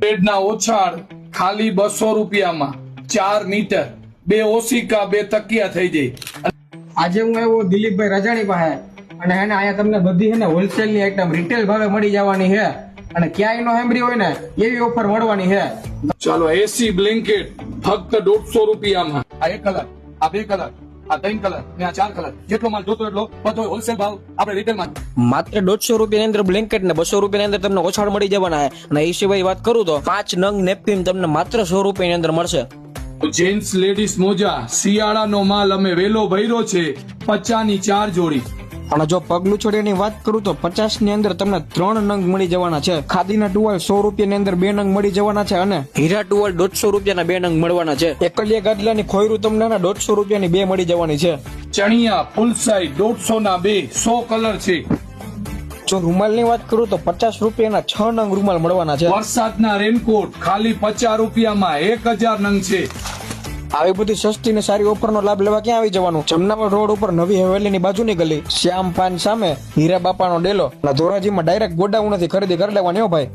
બેડના ઓછાળ ખાલી 200 રૂપિયામાં 4 મીટર, 2 ઓશિકા, 2 તકિયા થઈ જાય. આજે હું આવ્યો દિલીપભાઈ રજાણી પાસે અને હેને અહીંયા તમને બધી હેને હોલસેલ ની આઈટમ રિટેલ ભાવે મળી જવાની છે અને ક્યાંય નો સાંભળી હોય ને એવી ઓફર મળવાની છે. ચાલો એસી બ્લેન્કેટ ફક્ત 150 રૂપિયામાં. આ 1 કલર, આ 2 કલર, આ 3 કલર ને આ 4 કલર, જેટલો માલ જોતો એટલો બધો હોલસેલ ભાવ આપણે રિટેલમાં. માત્ર 150 રૂપિયાની અંદર બ્લેન્કેટ ને 200 રૂપિયાની અંદર તમને ઓછાળ મળી જવાના છે. અને એ સિવાય વાત કરું તો 5 નંગ નેપકિન તમને માત્ર 100 રૂપિયાની અંદર મળશે. જેન્ટ્સ લેડીઝ મોજા શિયાળાનો માલ અમે વેલો ભર્યો છે, 50 ની 4 જોડી. અને જો પગલું છોડીની વાત કરું તો 50 ની અંદર તમને 3 નંગ મળી જવાના છે. ખાદીના ટુવાલ 100 રૂપિયાની અંદર 2 નંગ મળી જવાના છે અને હીરા ટુવાલ 150 રૂપિયાના 2 નંગ મળવાના છે. એકલિયા ગાદલાની ખોયરું તમને 150 રૂપિયાની 2 મળી જવાની છે. ચણિયા ફૂલ સાઈઝ 150 ના 2, 100 કલર છે. જો રૂમાલની વાત કરું તો 50 રૂપિયાના 6 નંગ રૂમાલ મળવાના છે. વરસાદના રેનકોટ ખાલી 50 રૂપિયામાં 1000 નંગ છે. આવી બધી સસ્તી ને સારી ઓફરનો લાભ લેવા ક્યાં આવી જવાનું? જમનાબાદ રોડ ઉપર નવી હવેલીની બાજુની ગલી શ્યામ પાન સામે હીરા બાપાનો ડેલો, ધોરાજીમાં ડાયરેક્ટ ગોડાઉનથી ખરીદી કરી લેવાની હો ભાઈ.